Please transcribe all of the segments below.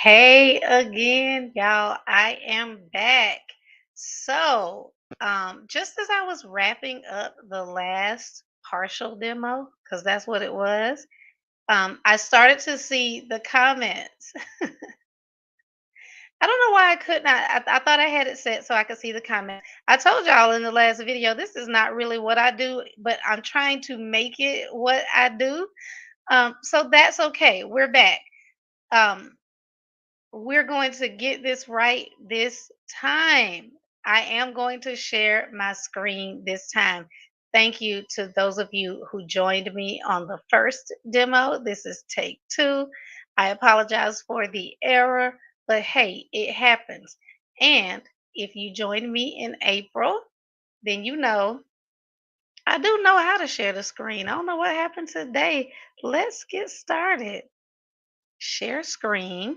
Hey again, y'all. I am back. So, just as I was wrapping up the last partial demo, because that's what it was, I started to see the comments. I don't know why I could not. I thought I had it set so I could see the comments. I told y'all in the last video, this is not really what I do, but I'm trying to make it what I do. So that's okay. We're back. Um, We're going to get this right this time. I am going to share my screen this time. Thank you to those of you who joined me on the first demo. This is take two. I apologize for the error, but hey, it happens. And if you joined me in April, then you know I do know how to share the screen. I don't know what happened today. Let's get started. Share screen.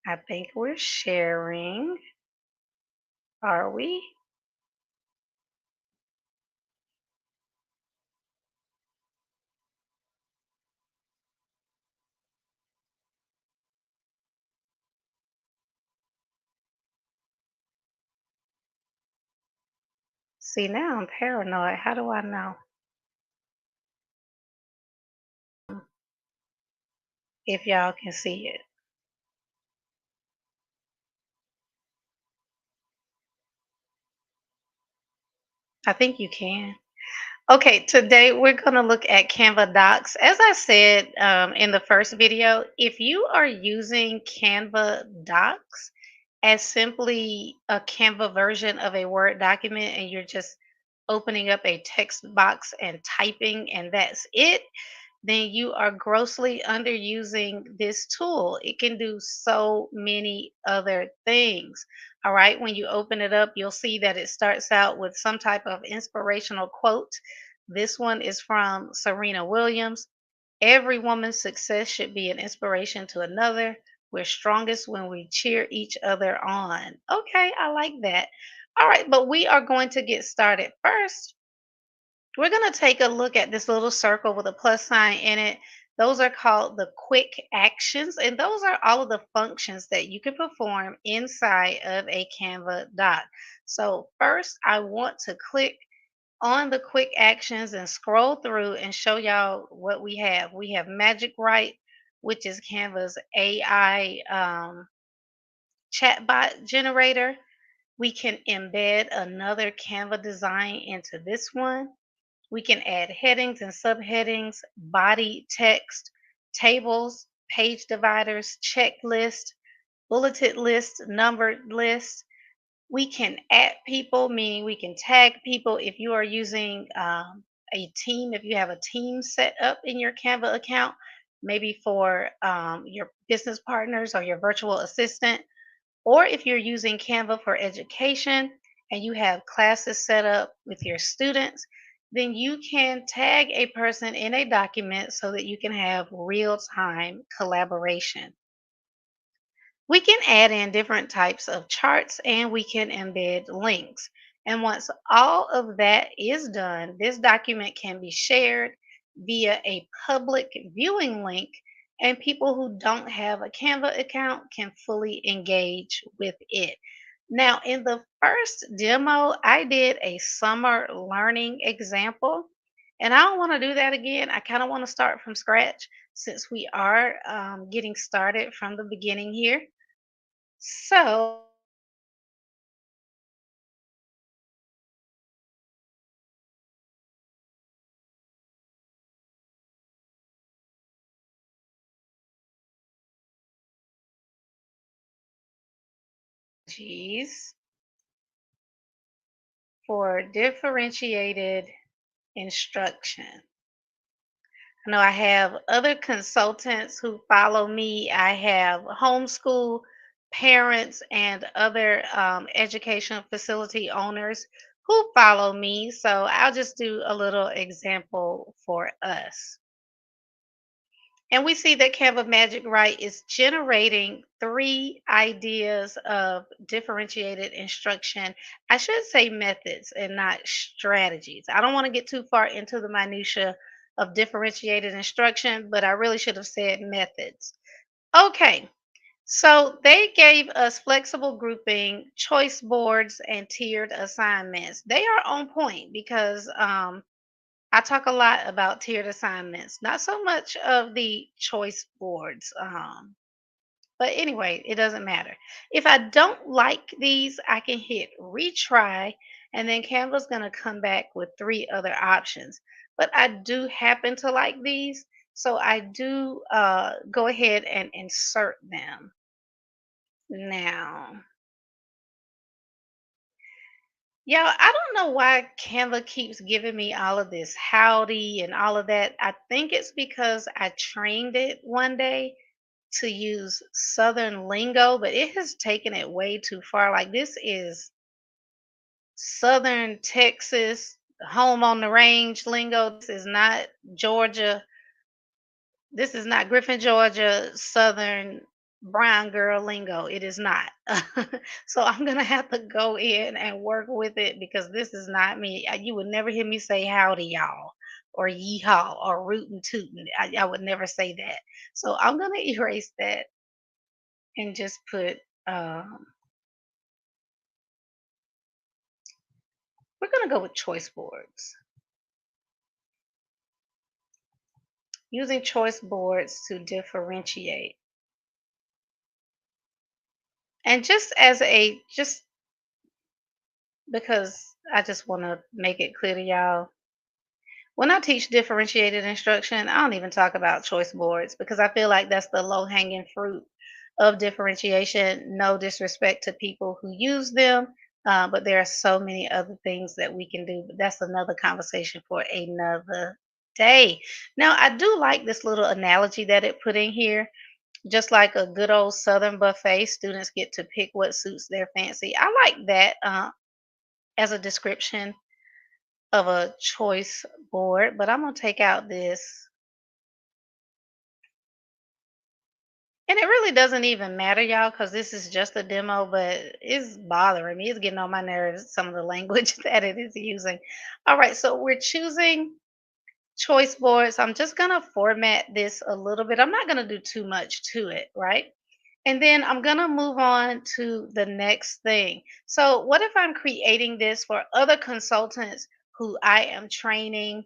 I think we're sharing. Are we? See, now I'm paranoid. How do I know if y'all can see it? I think you can. Okay, today we're going to look at Canva Docs. As I said in the first video, if you are using Canva Docs as simply a Canva version of a Word document and you're just opening up a text box and typing and that's it, then you are grossly underusing this tool. It can do so many other things. All right, when you open it up, you'll see that it starts out with some type of inspirational quote. This one is from Serena Williams. Every woman's success should be an inspiration to another. We're strongest when we cheer each other on. Okay, I like that. All right, but we are going to get started first. We're going to take a look at this little circle with a plus sign in it. Those are called the quick actions, and those are all of the functions that you can perform inside of a Canva doc. So, first, I want to click on the quick actions and scroll through and show y'all what we have. We have Magic Write, which is Canva's AI chatbot generator. We can embed another Canva design into this one. We can add headings and subheadings, body text, tables, page dividers, checklist, bulleted list, numbered list. We can add people, meaning we can tag people if you are using a team, if you have a team set up in your Canva account, maybe for your business partners or your virtual assistant, or if you're using Canva for education and you have classes set up with your students, then you can tag a person in a document so that you can have real time collaboration. We can add in different types of charts and we can embed links. And once all of that is done, this document can be shared via a public viewing link, and people who don't have a Canva account can fully engage with it. Now, in the first demo, I did a summer learning example, and I don't want to do that again. I kind of want to start from scratch since we are getting started from the beginning here. So, geez, for differentiated instruction. I know I have other consultants who follow me. I have homeschool parents and other educational facility owners who follow me. So I'll just do a little example for us. And we see that Canva Magic Write is generating three ideas of differentiated instruction. I should say methods and not strategies. I don't want to get too far into the minutia of differentiated instruction, but I really should have said methods. Okay, so they gave us flexible grouping, choice boards, and tiered assignments. They are on point because I talk a lot about tiered assignments, not so much of the choice boards. But anyway, it doesn't matter. If I don't like these, I can hit retry, and then Canva's going to come back with three other options. But I do happen to like these, so I do go ahead and insert them. Now, yeah, I don't know why Canva keeps giving me all of this howdy and all of that. I think it's because I trained it one day to use Southern lingo, but it has taken it way too far. Like, this is Southern Texas, home on the range lingo. This is not Georgia. This is not Griffin, Georgia, Southern brown girl lingo. It is not. So I'm gonna have to go in and work with it because this is not me. You would never hear me say howdy, y'all, or yeehaw, or rootin' tootin'. I would never say that. So I'm gonna erase that and just put. Um, we're gonna go with choice boards. Using choice boards to differentiate, and just because I just want to make it clear to y'all. When I teach differentiated instruction, I don't even talk about choice boards because I feel like that's the low hanging fruit of differentiation. No disrespect to people who use them, but there are so many other things that we can do. But that's another conversation for another day. Now, I do like this little analogy that it put in here. Just like a good old Southern buffet, students get to pick what suits their fancy. I like that as a description of a choice board, but I'm gonna take out this. And it really doesn't even matter, y'all, because this is just a demo, but it's bothering me. It's getting on my nerves, some of the language that it is using. All right, so we're choosing choice boards. I'm just gonna format this a little bit. I'm not gonna do too much to it, right? And then I'm gonna move on to the next thing. So what if I'm creating this for other consultants who I am training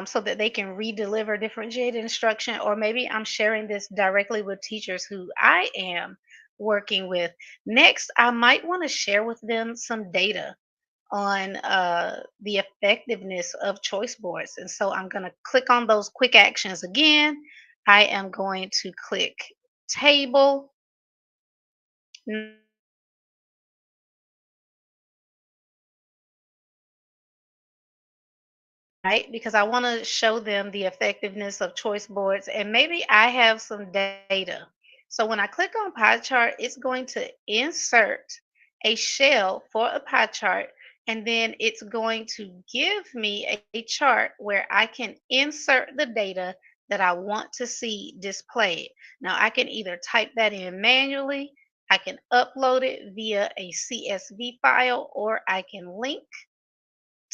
so that they can re-deliver differentiated instruction, or maybe I'm sharing this directly with teachers who I am working with. Next, I might want to share with them some data on the effectiveness of choice boards. And so I'm going to click on those quick actions again. I am going to click table. Right? Because I want to show them the effectiveness of choice boards, and maybe I have some data. So when I click on pie chart, it's going to insert a shell for a pie chart, and then it's going to give me a chart where I can insert the data that I want to see displayed. Now I can either type that in manually, I can upload it via a CSV file, or I can link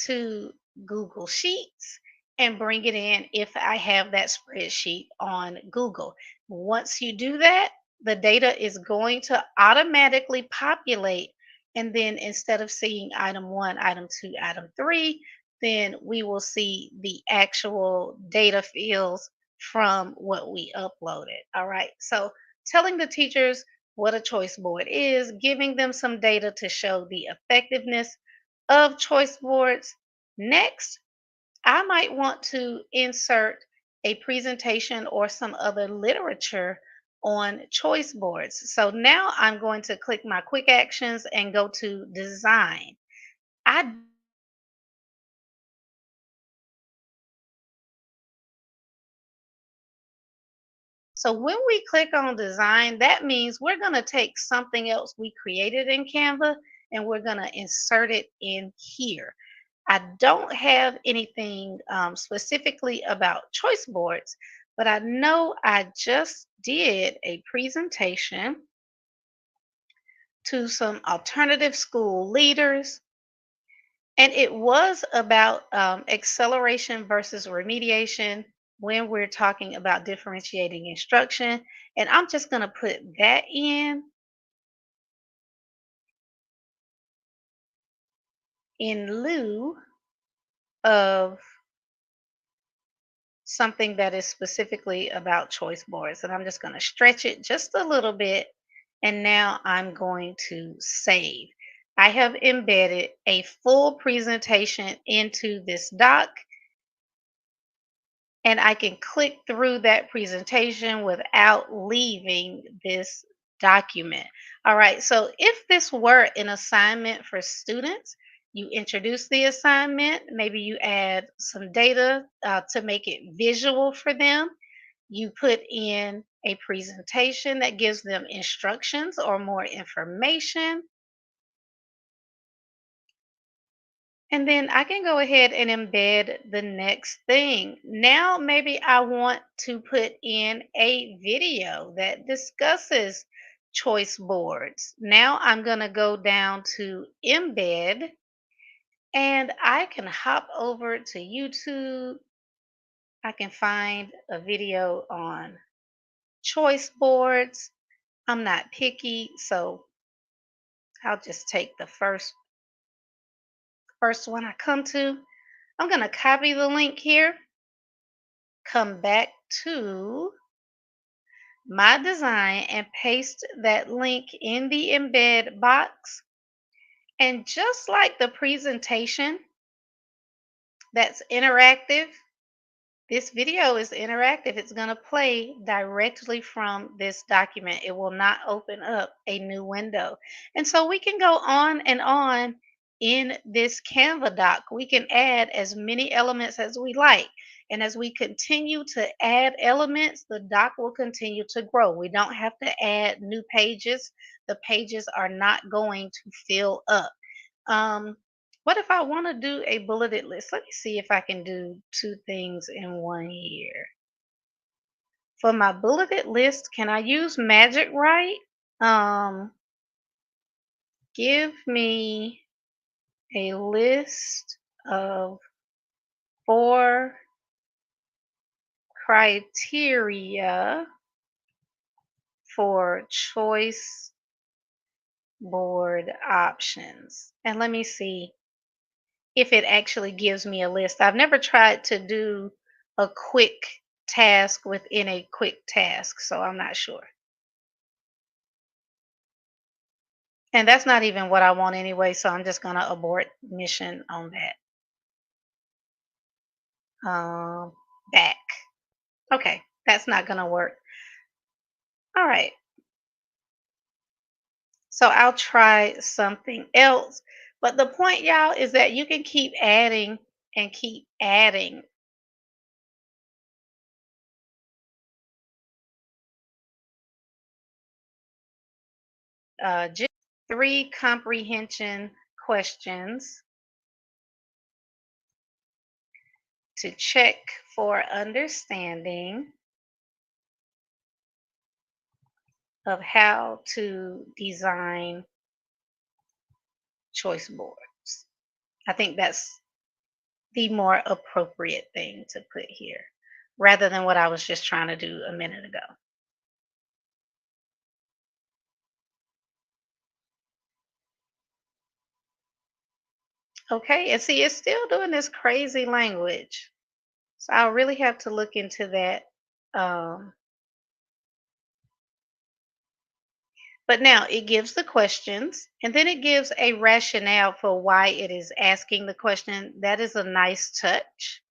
to Google Sheets and bring it in if I have that spreadsheet on Google. Once you do that, the data is going to automatically populate. And then instead of seeing item one, item two, item three, then we will see the actual data fields from what we uploaded. All right. So telling the teachers what a choice board is, giving them some data to show the effectiveness of choice boards. Next, I might want to insert a presentation or some other literature on choice boards. So now I'm going to click my quick actions and go to design. I So when we click on design, that means we're going to take something else we created in Canva and we're going to insert it in here. I don't have anything specifically about choice boards, but I know I just did a presentation to some alternative school leaders, and it was about acceleration versus remediation when we're talking about differentiating instruction. And I'm just going to put that in lieu of something that is specifically about choice boards. And I'm just going to stretch it just a little bit. And now I'm going to save. I have embedded a full presentation into this doc, and I can click through that presentation without leaving this document. All right, so if this were an assignment for students, you introduce the assignment, maybe you add some data to make it visual for them. You put in a presentation that gives them instructions or more information. And then I can go ahead and embed the next thing. Now, maybe I want to put in a video that discusses choice boards. Now I'm going to go down to embed, and I can hop over to YouTube. I can find a video on choice boards. I'm not picky, so I'll just take the first one I come to. I'm going to copy the link here, come back to my design and paste that link in the embed box. And just like the presentation that's interactive, this video is interactive. It's going to play directly from this document. It will not open up a new window. And so we can go on and on in this Canva doc. We can add as many elements as we like. And as we continue to add elements, the doc will continue to grow. We don't have to add new pages. The pages are not going to fill up. Um, what if I want to do a bulleted list? Let me see if I can do two things in one here. For my bulleted list, can I use Magic Write? Um, Give me a list of 4 criteria for choice board options. And let me see if it actually gives me a list. I've never tried to do a quick task within a quick task, so I'm not sure. And that's not even what I want anyway, so I'm just going to abort mission on that. Back. Okay, that's not going to work. All right, so I'll try something else. But the point, y'all, is that you can keep adding and keep adding. Just 3 comprehension questions to check for understanding of how to design choice boards. I think that's the more appropriate thing to put here rather than what I was just trying to do a minute ago. Okay, and see, it's still doing this crazy language. So I'll really have to look into that. Um, but now it gives the questions, and then it gives a rationale for why it is asking the question. That is a nice touch.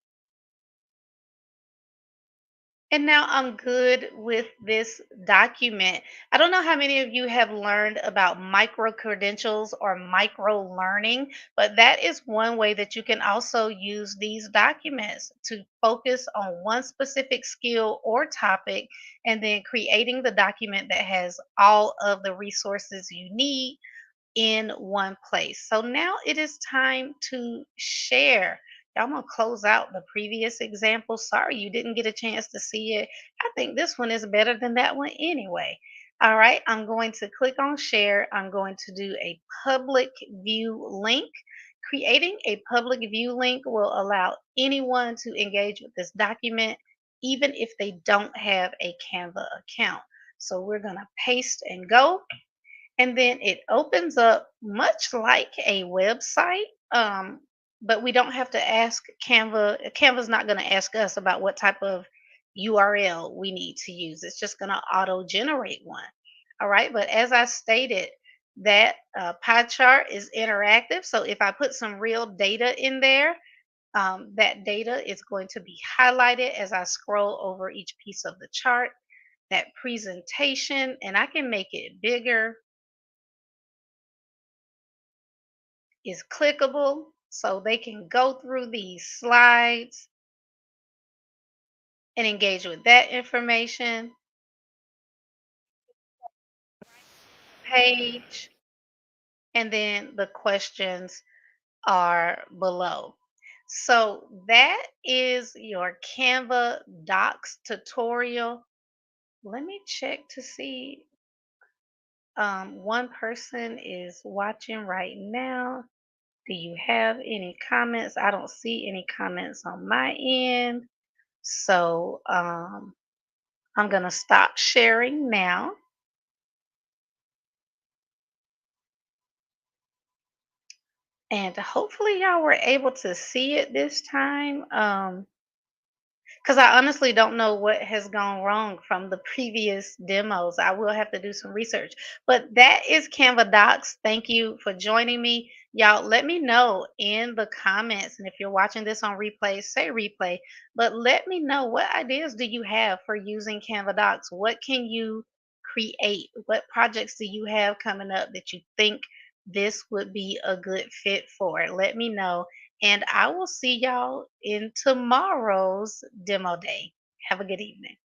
And now I'm good with this document. I don't know how many of you have learned about micro credentials or micro learning, but that is one way that you can also use these documents to focus on one specific skill or topic, and then creating the document that has all of the resources you need in one place. So now it is time to share. I'm gonna close out the previous example. Sorry you didn't get a chance to see it. I think this one is better than that one anyway. All right, I'm going to click on share. I'm going to do a public view link. Creating a public view link will allow anyone to engage with this document, even if they don't have a Canva account. So we're gonna paste and go, and then it opens up much like a website. But we don't have to ask Canva. Canva's not going to ask us about what type of URL we need to use. It's just going to auto generate one. All right, but as I stated, that pie chart is interactive, so if I put some real data in there, that data is going to be highlighted as I scroll over each piece of the chart. That presentation, and I can make it bigger, is clickable, so they can go through these slides and engage with that information. Page, and then the questions are below. So that is your Canva Docs tutorial. Let me check to see. One person is watching right now. Do you have any comments? I don't see any comments on my end. So I'm going to stop sharing now. And hopefully y'all were able to see it this time. Because I honestly don't know what has gone wrong from the previous demos. I will have to do some research. But that is Canva Docs. Thank you for joining me. Y'all, let me know in the comments. And if you're watching this on replay, say replay. But let me know, what ideas do you have for using Canva Docs? What can you create? What projects do you have coming up that you think this would be a good fit for? Let me know. And I will see y'all in tomorrow's demo day. Have a good evening.